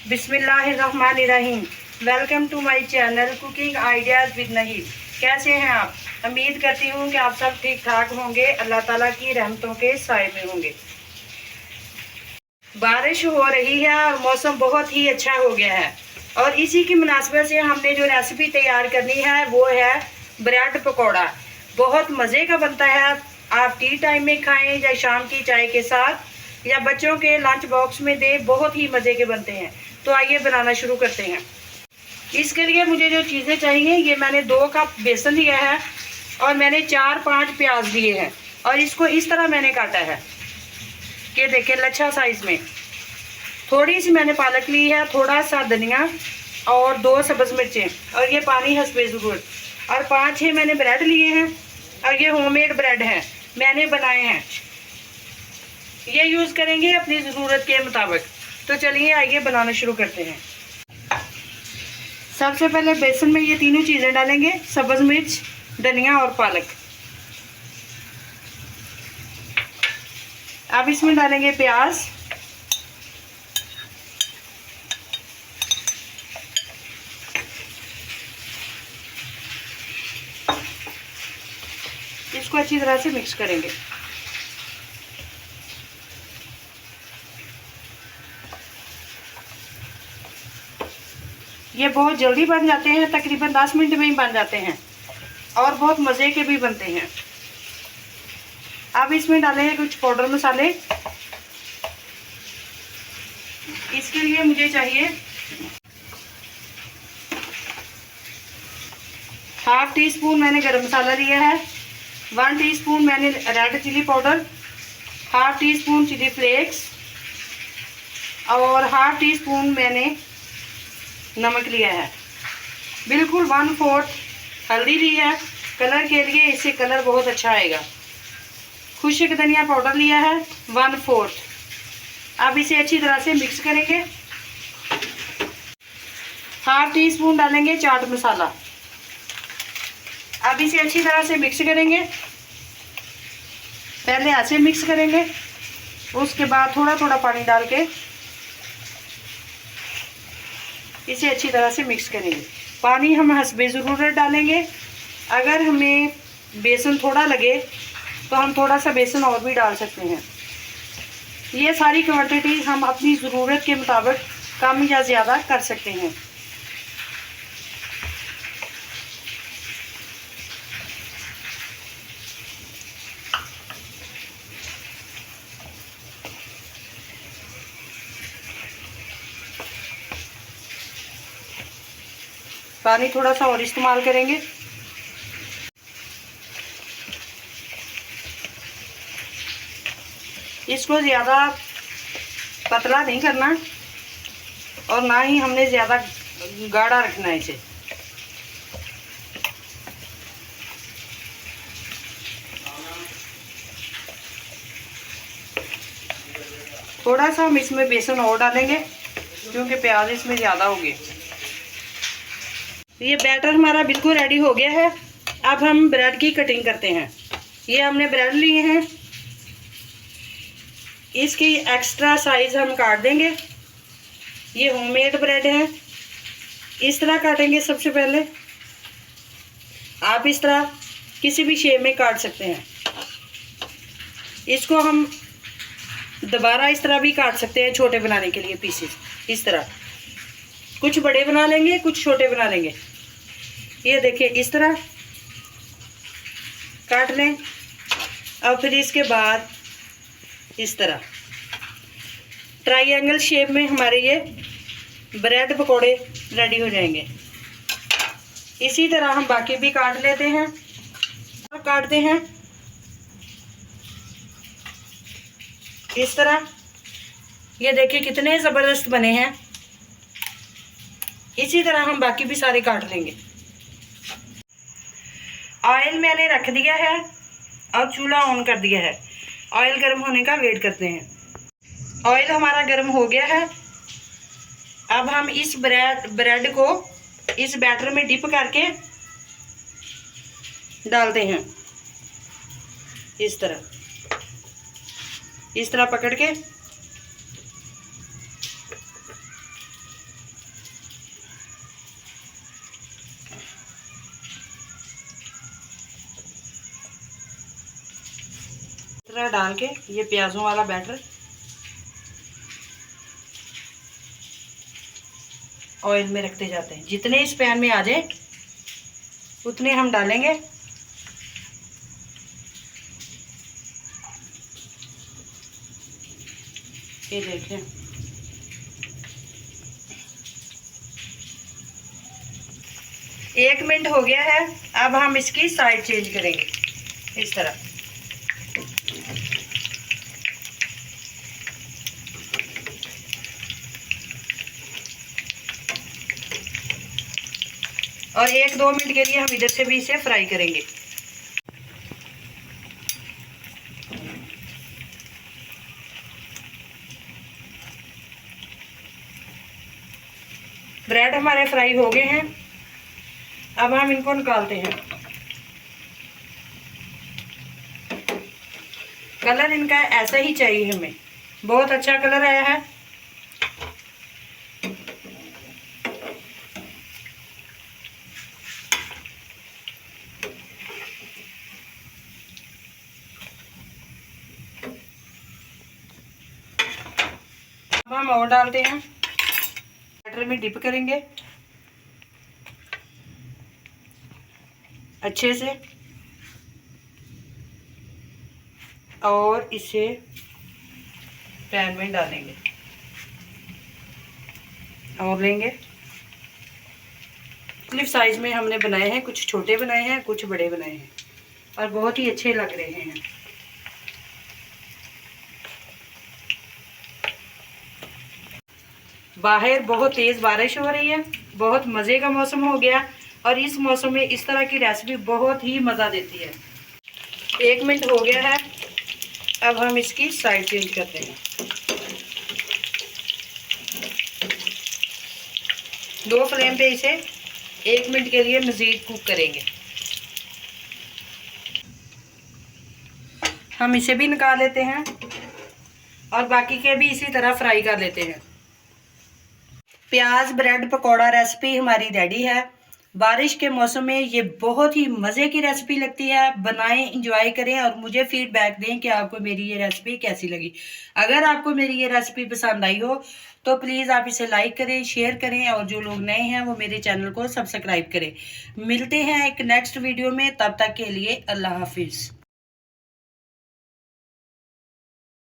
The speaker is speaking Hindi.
बिस्मिल्लाहिर्रहमानिर्रहीम। Welcome to my channel cooking ideas with Nahid. कैसे हैं आप? उम्मीद करती हूँ कि आप सब ठीक ठाक होंगे, अल्लाह ताला की रहमतों के साए में होंगे। बारिश हो रही है और मौसम बहुत ही अच्छा हो गया है, और इसी की मुनासबत से हमने जो रेसिपी तैयार करनी है वो है ब्रेड पकौड़ा। बहुत मज़े का बनता है। आप टी टाइम में खाएं या शाम की चाय के साथ या बच्चों के लंच बॉक्स में दें, बहुत ही मज़े के बनते हैं। तो आइए बनाना शुरू करते हैं। इसके लिए मुझे जो चीज़ें चाहिए, ये मैंने 2 कप बेसन लिया है और मैंने 4-5 प्याज लिए हैं, और इसको इस तरह मैंने काटा है कि देखें लच्छा साइज़ में। थोड़ी सी मैंने पालक ली है, थोड़ा सा धनिया और 2 सब्ज़ मिर्चें, और ये पानी हस्बे ज़रूरत, और 5-6 मैंने ब्रेड लिए हैं, और ये होममेड ब्रेड हैं, मैंने बनाए हैं। ये यूज़ करेंगे अपनी ज़रूरत के मुताबिक। तो चलिए आइए बनाना शुरू करते हैं। सबसे पहले बेसन में ये तीनों चीज़ें डालेंगे, सब्ज़ मिर्च, धनिया और पालक। अब इसमें डालेंगे प्याज, इसको अच्छी तरह से मिक्स करेंगे। ये बहुत जल्दी बन जाते हैं, तकरीबन 10 मिनट में ही बन जाते हैं, और बहुत मज़े के भी बनते हैं। अब इसमें डालेंगे कुछ पाउडर मसाले। इसके लिए मुझे चाहिए 1/2 टीस्पून मैंने गरम मसाला लिया है, 1 टीस्पून मैंने red chilli powder, 1/2 teaspoon chilli flakes, और 1/2 टीस्पून मैंने नमक लिया है। बिल्कुल 1/4 हल्दी ली है कलर के लिए, इससे कलर बहुत अच्छा आएगा। खुश्क धनिया पाउडर लिया है 1/4। अब इसे अच्छी तरह से मिक्स करेंगे। 1/2 टीस्पून डालेंगे चाट मसाला। अब इसे अच्छी तरह से मिक्स करेंगे। पहले ऐसे मिक्स करेंगे, उसके बाद थोड़ा थोड़ा पानी डाल के इसे अच्छी तरह से मिक्स करेंगे। पानी हम हस्बे ज़रूरत डालेंगे। अगर हमें बेसन थोड़ा लगे तो हम थोड़ा सा बेसन और भी डाल सकते हैं। ये सारी क्वांटिटी हम अपनी ज़रूरत के मुताबिक कम या ज़्यादा कर सकते हैं। पानी थोड़ा सा और इस्तेमाल करेंगे। इसको ज़्यादा पतला नहीं करना, और ना ही हमने ज़्यादा गाढ़ा रखना है इसे। थोड़ा सा हम इसमें बेसन और डालेंगे, क्योंकि प्याज इसमें ज़्यादा हो गए। ये बैटर हमारा बिल्कुल रेडी हो गया है। अब हम ब्रेड की कटिंग करते हैं। ये हमने ब्रेड लिए हैं, इसकी एक्स्ट्रा साइज़ हम काट देंगे। ये होममेड ब्रेड है, इस तरह काटेंगे। सबसे पहले आप इस तरह किसी भी शेप में काट सकते हैं। इसको हम दोबारा इस तरह भी काट सकते हैं, छोटे बनाने के लिए पीसेस। इस तरह कुछ बड़े बना लेंगे, कुछ छोटे बना लेंगे। ये देखिए इस तरह काट लें, और फिर इसके बाद इस तरह ट्रायंगल शेप में हमारे ये ब्रेड पकोड़े रेडी हो जाएंगे। इसी तरह हम बाकी भी काट लेते हैं और काटते हैं इस तरह। ये देखिए कितने ज़बरदस्त बने हैं। इसी तरह हम बाकी भी सारे काट लेंगे। ऑयल मैंने रख दिया है और चूल्हा ऑन कर दिया है। ऑयल गर्म होने का वेट करते हैं। ऑयल हमारा गर्म हो गया है। अब हम इस ब्रेड को इस बैटर में डिप करके डालते हैं। इस तरह पकड़ के तरह डाल के ये प्याज़ों वाला बैटर ऑयल में रखते जाते हैं। जितने इस पैन में आ जाए उतने हम डालेंगे। ये देखें, एक मिनट हो गया है। अब हम इसकी साइड चेंज करेंगे इस तरह। और 1-2 मिनट के लिए हम इधर से भी इसे फ्राई करेंगे। ब्रेड हमारे फ्राई हो गए हैं। अब हम इनको निकालते हैं। कलर इनका ऐसा ही चाहिए हमें, बहुत अच्छा कलर आया है। अब हम और डालते हैं, बैटर में डिप करेंगे अच्छे से और इसे पैन में डालेंगे और लेंगे। मुख्तलिफ साइज में हमने बनाए हैं, कुछ छोटे बनाए हैं, कुछ बड़े बनाए हैं और बहुत ही अच्छे लग रहे हैं। बाहर बहुत तेज़ बारिश हो रही है, बहुत मज़े का मौसम हो गया और इस मौसम में इस तरह की रेसिपी बहुत ही मज़ा देती है। 1 मिनट हो गया है। अब हम इसकी साइड चेंज करते हैं। 2 फ्लेम पे इसे 1 मिनट के लिए मज़ीद कुक करेंगे। हम इसे भी निकाल लेते हैं और बाकी के भी इसी तरह फ्राई कर लेते हैं। प्याज ब्रेड पकौड़ा रेसिपी हमारी रेडी है। बारिश के मौसम में ये बहुत ही मज़े की रेसिपी लगती है। बनाएं, इंजॉय करें और मुझे फीडबैक दें कि आपको मेरी ये रेसिपी कैसी लगी। अगर आपको मेरी ये रेसिपी पसंद आई हो तो प्लीज़ आप इसे लाइक करें, शेयर करें और जो लोग नए हैं वो मेरे चैनल को सब्सक्राइब करें। मिलते हैं एक नेक्स्ट वीडियो में, तब तक के लिए अल्लाह हाफिज़।